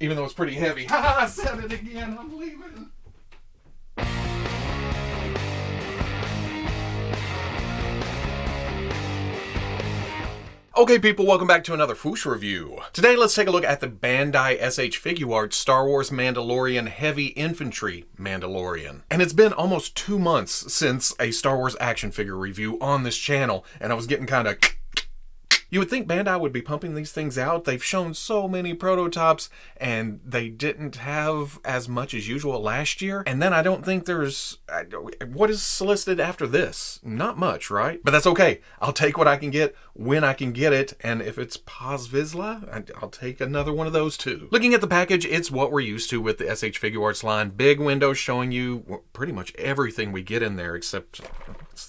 Even though it's pretty heavy. Ha! I said it again. I'm leaving. Okay people, welcome back to another Fwoosh review. Today let's take a look at the Bandai S.H. Figuarts Star Wars Mandalorian Heavy Infantry Mandalorian. And it's been almost 2 months since a Star Wars action figure review on this channel, and I was getting kind of... You would think Bandai would be pumping these things out. They've shown so many prototypes, and they didn't have as much as usual last year. And then I don't think there's... What is solicited after this? Not much, right? But that's okay. I'll take what I can get when I can get it, and if it's Paz Vizsla, I'll take another one of those too. Looking at the package, it's what we're used to with the S.H. Figuarts line. Big window showing you pretty much everything we get in there, except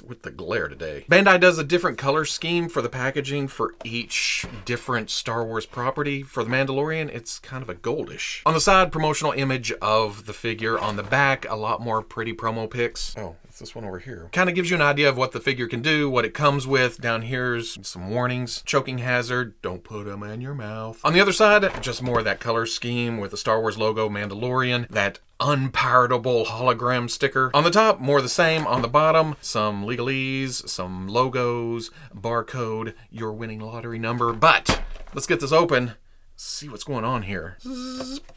with the glare today. Bandai does a different color scheme for the packaging for each different Star Wars property. For the Mandalorian, it's kind of a goldish. On the side, promotional image of the figure. On the back, a lot more pretty promo pics. Oh, it's this one over here. Kind of gives you an idea of what the figure can do, what it comes with. Down here's some warnings. Choking hazard, don't put them in your mouth. On the other side, just more of that color scheme with the Star Wars logo, Mandalorian, that unpirateable hologram sticker. On the top, more the same. On the bottom, some legalese, some logos, barcode, your winning lottery number. But let's get this open, see what's going on here.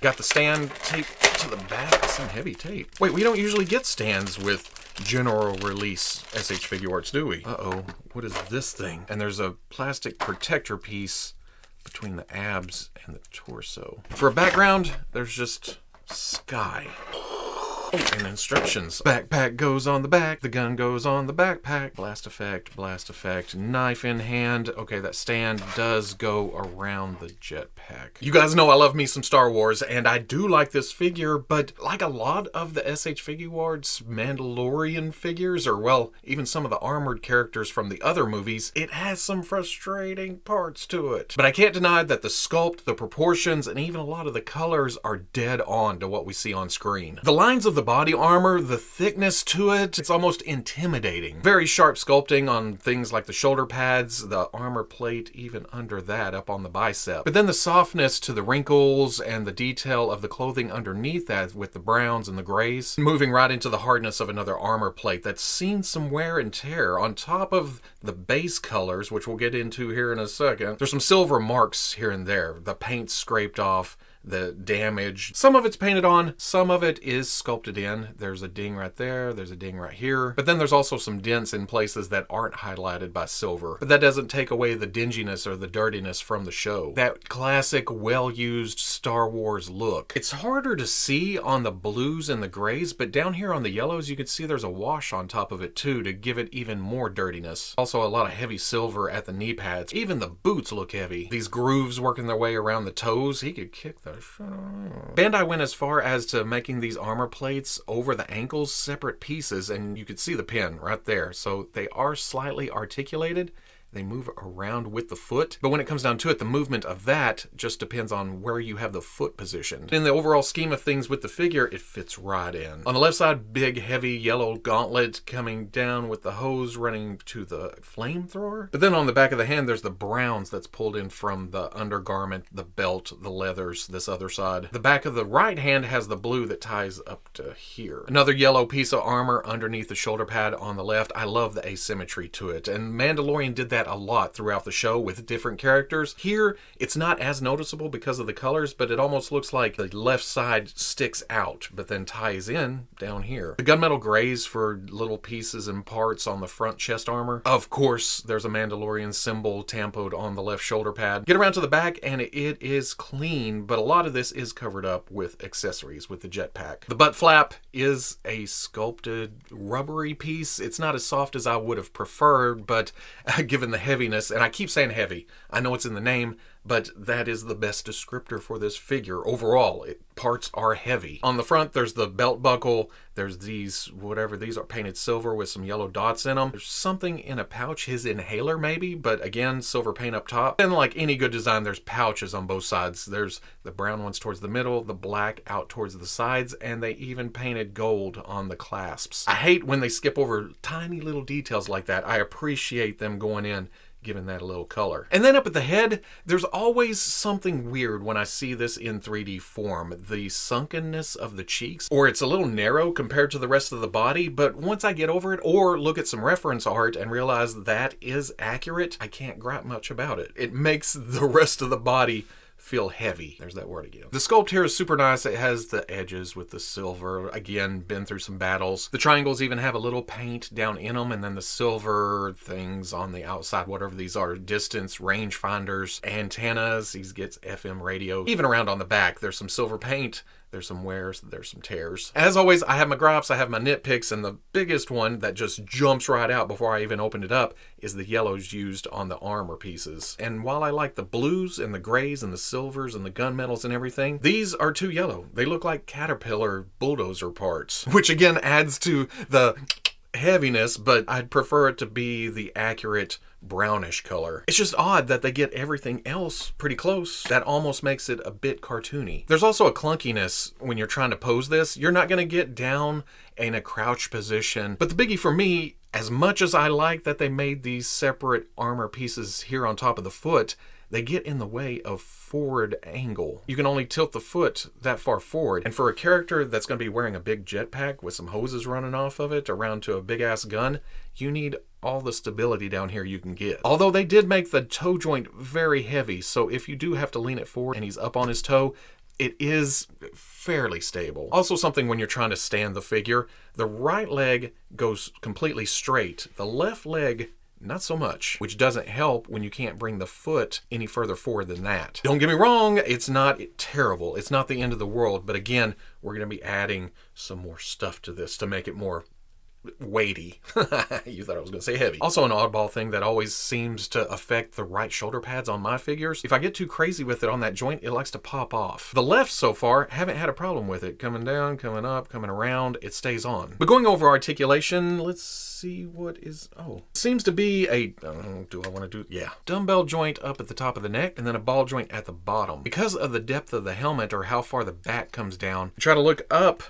Got the stand taped to the back, some heavy tape. Wait, we don't usually get stands with general release S.H. Figuarts, do we? Uh-oh, what is this thing? And there's a plastic protector piece between the abs and the torso. For a background, there's just sky. Oh, and instructions. Backpack goes on the back, the gun goes on the backpack. Blast effect, knife in hand. Okay, that stand does go around the jetpack. You guys know I love me some Star Wars, and I do like this figure, but like a lot of the S.H. Figuarts Mandalorian figures, or well, even some of the armored characters from the other movies, it has some frustrating parts to it. But I can't deny that the sculpt, the proportions, and even a lot of the colors are dead on to what we see on screen. The lines of the body armor, the thickness to it, it's almost intimidating. Very sharp sculpting on things like the shoulder pads, the armor plate, even under that up on the bicep. But then the softness to the wrinkles and the detail of the clothing underneath that with the browns and the grays, moving right into the hardness of another armor plate that's seen some wear and tear. On top of the base colors, which we'll get into here in a second, there's some silver marks here and there. The paint scraped off, the damage. Some of it's painted on, some of it is sculpted in. There's a ding right there, there's a ding right here. But then there's also some dents in places that aren't highlighted by silver. But that doesn't take away the dinginess or the dirtiness from the show. That classic, well-used Star Wars look. It's harder to see on the blues and the grays, but down here on the yellows, you can see there's a wash on top of it too to give it even more dirtiness. Also a lot of heavy silver at the knee pads. Even the boots look heavy. These grooves working their way around the toes, he could kick the Bandai went as far as to making these armor plates over the ankles separate pieces, and you could see the pin right there. So they are slightly articulated. They move around with the foot. But when it comes down to it, the movement of that just depends on where you have the foot positioned. In the overall scheme of things with the figure, it fits right in. On the left side, big, heavy yellow gauntlet coming down with the hose running to the flamethrower. But then on the back of the hand, there's the browns that's pulled in from the undergarment, the belt, the leathers, this other side. The back of the right hand has the blue that ties up to here. Another yellow piece of armor underneath the shoulder pad on the left. I love the asymmetry to it. And Mandalorian did that a lot throughout the show with different characters. Here, it's not as noticeable because of the colors, but it almost looks like the left side sticks out, but then ties in down here. The gunmetal grays for little pieces and parts on the front chest armor. Of course, there's a Mandalorian symbol tampoed on the left shoulder pad. Get around to the back, and it is clean, but a lot of this is covered up with accessories, with the jetpack. The butt flap is a sculpted rubbery piece. It's not as soft as I would have preferred, but given the heaviness, and I keep saying heavy, I know it's in the name, but that is the best descriptor for this figure. Overall, parts are heavy. On the front, there's the belt buckle. There's these, whatever these are, painted silver with some yellow dots in them. There's something in a pouch, his inhaler maybe, but again, silver paint up top. And like any good design, there's pouches on both sides. There's the brown ones towards the middle, the black out towards the sides, and they even painted gold on the clasps. I hate when they skip over tiny little details like that. I appreciate them going in, giving that a little color. And then up at the head, there's always something weird when I see this in 3D form. The sunkenness of the cheeks, or it's a little narrow compared to the rest of the body, but once I get over it or look at some reference art and realize that is accurate, I can't gripe much about it. It makes the rest of the body feel heavy. There's that word again. The sculpt here is super nice. It has the edges with the silver. Again, been through some battles. The triangles even have a little paint down in them, and then the silver things on the outside, whatever these are, distance, range finders, antennas. He gets FM radio. Even around on the back, there's some silver paint. There's some wears, there's some tears. As always, I have my gripes, I have my nitpicks, and the biggest one that just jumps right out before I even open it up is the yellows used on the armor pieces. And while I like the blues and the grays and the silvers and the gunmetals and everything, these are too yellow. They look like Caterpillar bulldozer parts, which again adds to the heaviness, but I'd prefer it to be the accurate brownish color. It's just odd that they get everything else pretty close. That almost makes it a bit cartoony. There's also a clunkiness when you're trying to pose this. You're not going to get down in a crouch position. But the biggie for me, as much as I like that they made these separate armor pieces here on top of the foot, they get in the way of forward angle. You can only tilt the foot that far forward. And for a character that's going to be wearing a big jetpack with some hoses running off of it around to a big ass gun, you need all the stability down here you can get. Although they did make the toe joint very heavy, so if you do have to lean it forward and he's up on his toe, it is fairly stable. Also something when you're trying to stand the figure, the right leg goes completely straight. The left leg not so much, which doesn't help when you can't bring the foot any further forward than that. Don't get me wrong, it's not terrible. It's not the end of the world, but again, we're going to be adding some more stuff to this to make it more weighty. You thought I was going to say heavy. Also an oddball thing that always seems to affect the right shoulder pads on my figures. If I get too crazy with it on that joint, it likes to pop off. The left so far, haven't had a problem with it. Coming down, coming up, coming around, it stays on. But going over articulation, let's see what is, seems to be a, do I want to do, yeah. Dumbbell joint up at the top of the neck and then a ball joint at the bottom. Because of the depth of the helmet or how far the back comes down, try to look up,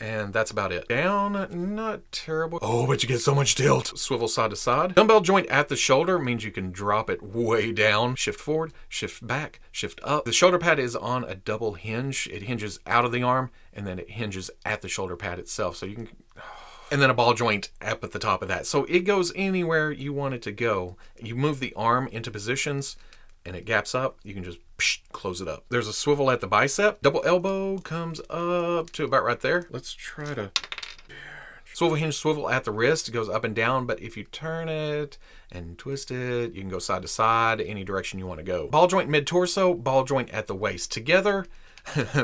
and that's about it. Down, not terrible. Oh, but you get so much tilt. Swivel side to side. Dumbbell joint at the shoulder means you can drop it way down. Shift forward, shift back, shift up. The shoulder pad is on a double hinge. It hinges out of the arm, and then it hinges at the shoulder pad itself. So you can... And then a ball joint up at the top of that. So it goes anywhere you want it to go. You move the arm into positions, and it gaps up, you can just close it up. There's a swivel at the bicep. Double elbow comes up to about right there. Let's try to... Swivel hinge swivel at the wrist. It goes up and down, but if you turn it and twist it, you can go side to side, any direction you want to go. Ball joint mid-torso, ball joint at the waist. Together,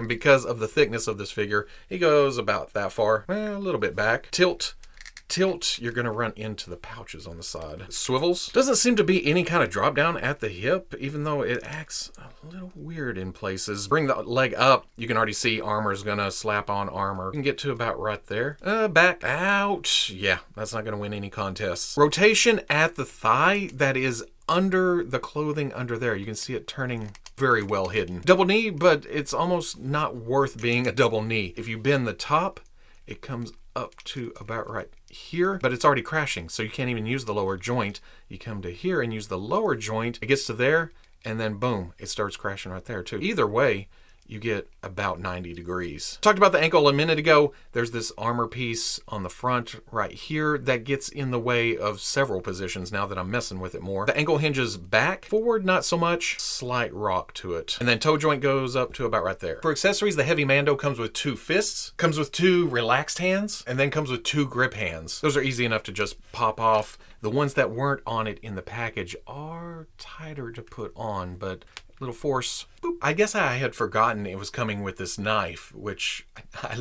because of the thickness of this figure, he goes about that far, a little bit back. Tilt, you're going to run into the pouches on the side. Swivels. Doesn't seem to be any kind of drop down at the hip, even though it acts a little weird in places. Bring the leg up. You can already see armor is going to slap on armor. You can get to about right there. Back. Ouch. Yeah, that's not going to win any contests. Rotation at the thigh. That is under the clothing under there. You can see it turning very well hidden. Double knee, but it's almost not worth being a double knee. If you bend the top, it comes up to about right here, but it's already crashing, so you can't even use the lower joint. You come to here and use the lower joint, it gets to there, and then boom, it starts crashing right there too. Either way, you get about 90 degrees. Talked about the ankle a minute ago. There's this armor piece on the front right here that gets in the way of several positions now that I'm messing with it more. The ankle hinges back, forward not so much, slight rock to it. And then toe joint goes up to about right there. For accessories, the heavy Mando comes with 2 fists, comes with 2 relaxed hands, and then comes with 2 grip hands. Those are easy enough to just pop off. The ones that weren't on it in the package are tighter to put on, but little force. Boop. I guess I had forgotten it was coming with this knife, which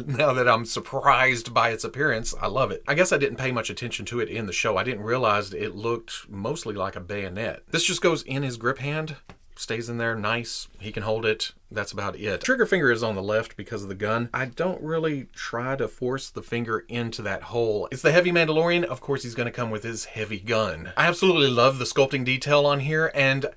now that I'm surprised by its appearance, I love it. I guess I didn't pay much attention to it in the show. I didn't realize it looked mostly like a bayonet. This just goes in his grip hand, stays in there nice. He can hold it that's about it. Trigger finger is on the left because of the gun. I don't really try to force the finger into that hole. It's the heavy Mandalorian. Of course, he's going to come with his heavy gun. I absolutely love the sculpting detail on here, and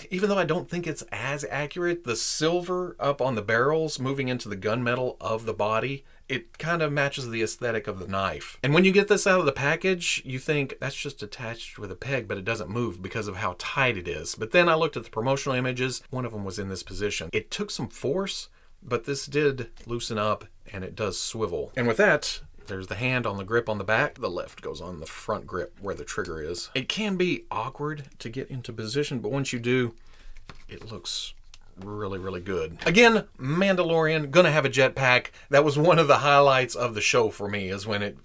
even though I don't think it's as accurate, the silver up on the barrels moving into the gunmetal of the body, it kind of matches the aesthetic of the knife. And when you get this out of the package, you think that's just attached with a peg, but it doesn't move because of how tight it is. But then I looked at the promotional images. One of them was in this position. It took some force, but this did loosen up and it does swivel. And with that, there's the hand on the grip on the back. The left goes on the front grip where the trigger is. It can be awkward to get into position, but once you do, it looks really, really good. Again, Mandalorian, gonna have a jetpack. That was one of the highlights of the show for me, is when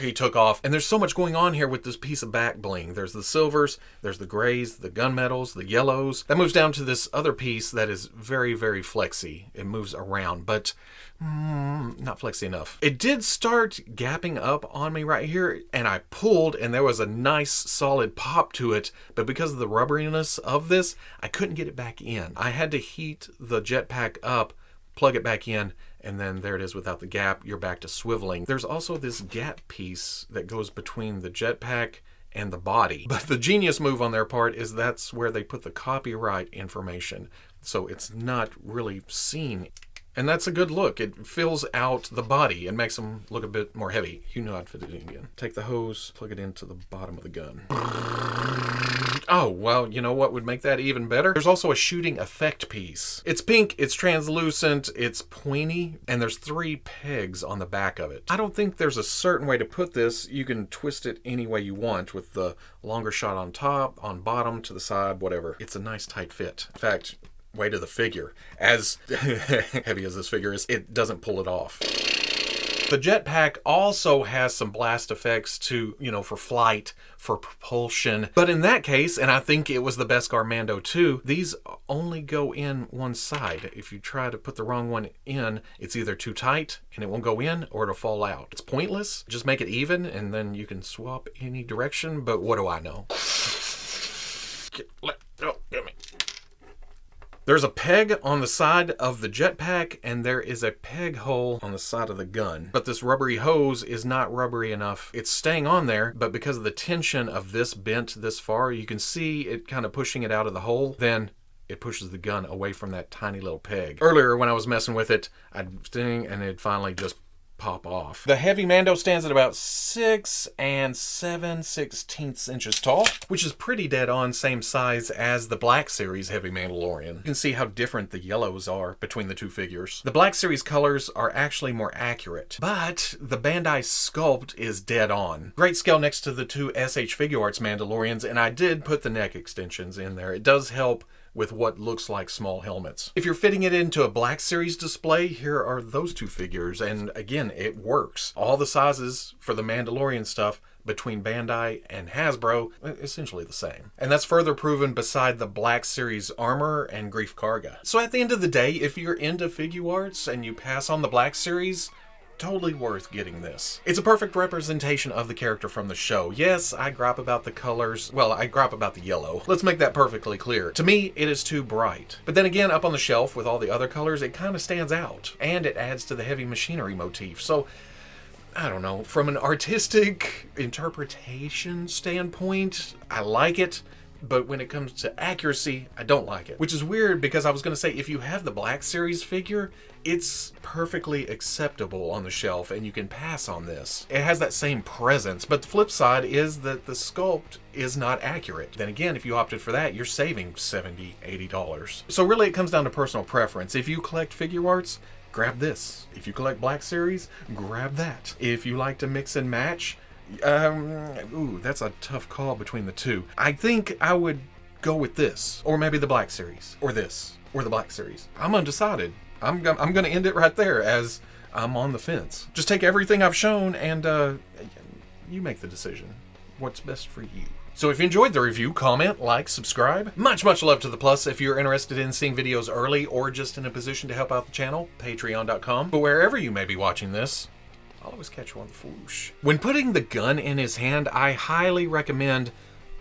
he took off. And there's so much going on here with this piece of back bling. There's the silvers, there's the grays, the gunmetals, the yellows. That moves down to this other piece that is very, very flexy. It moves around, but not flexy enough. It did start gapping up on me right here, and I pulled, and there was a nice solid pop to it, but because of the rubberiness of this, I couldn't get it back in. I had to heat the jetpack up, plug it back in, and then there it is without the gap. You're back to swiveling. There's also this gap piece that goes between the jetpack and the body. But the genius move on their part is that's where they put the copyright information, so it's not really seen. And that's a good look. It fills out the body and makes them look a bit more heavy. You know how to fit it in again. Take the hose, plug it into the bottom of the gun. Oh, well, you know what would make that even better? There's also a shooting effect piece. It's pink, it's translucent, it's pointy, and there's 3 pegs on the back of it. I don't think there's a certain way to put this. You can twist it any way you want with the longer shot on top, on bottom, to the side, whatever. It's a nice tight fit. In fact, weight of the figure, as heavy as this figure is, it doesn't pull it off. The jetpack also has some blast effects to, for flight, for propulsion. But in that case, and I think it was the Beskar Mando too, these only go in one side. If you try to put the wrong one in, it's either too tight and it won't go in, or it'll fall out. It's pointless. Just make it even and then you can swap any direction, but what do I know? Get me. There's a peg on the side of the jetpack, and there is a peg hole on the side of the gun. But this rubbery hose is not rubbery enough. It's staying on there, but because of the tension of this bent this far, you can see it kind of pushing it out of the hole. Then it pushes the gun away from that tiny little peg. Earlier, when I was messing with it, I'd sting, and it'd finally just pop off. The heavy Mando stands at about 6 7/16 inches tall, which is pretty dead on same size as the Black Series Heavy Mandalorian. You can see how different the yellows are between the two figures. The Black Series colors are actually more accurate, but the Bandai Sculpt is dead on. Great scale next to the 2 S.H. Figuarts Mandalorians, and I did put the neck extensions in there. It does help with what looks like small helmets. If you're fitting it into a Black Series display, here are those 2 figures, and again, it works. All the sizes for the Mandalorian stuff between Bandai and Hasbro, essentially the same. And that's further proven beside the Black Series armor and Grief Karga. So at the end of the day, if you're into Figuarts and you pass on the Black Series, totally worth getting this. It's a perfect representation of the character from the show. Yes, I gripe about the colors. Well, I gripe about the yellow. Let's make that perfectly clear. To me, it is too bright. But then again, up on the shelf with all the other colors, it kind of stands out. And it adds to the heavy machinery motif. So, I don't know. From an artistic interpretation standpoint, I like it. But when it comes to accuracy, I don't like it. Which is weird because I was going to say, if you have the Black Series figure, it's perfectly acceptable on the shelf and you can pass on this. It has that same presence, but the flip side is that the sculpt is not accurate. Then again, if you opted for that, you're saving $70, $80. So really it comes down to personal preference. If you collect Figuarts, grab this. If you collect Black Series, grab that. If you like to mix and match, that's a tough call between the two. I think I would go with this, or maybe the Black Series, or this, or the Black Series. I'm undecided. I'm going to end it right there as I'm on the fence. Just take everything I've shown and you make the decision. What's best for you? So if you enjoyed the review, comment, like, subscribe. Much love to the plus. If you're interested in seeing videos early or just in a position to help out the channel, patreon.com. But wherever you may be watching this, I'll always catch you on the Fwoosh. When putting the gun in his hand, I highly recommend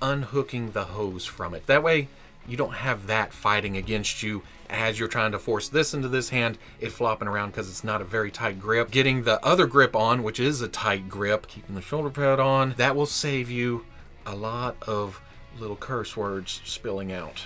unhooking the hose from it. That way, you don't have that fighting against you as you're trying to force this into this hand, it flopping around because it's not a very tight grip. Getting the other grip on, which is a tight grip, keeping the shoulder pad on, that will save you a lot of little curse words spilling out.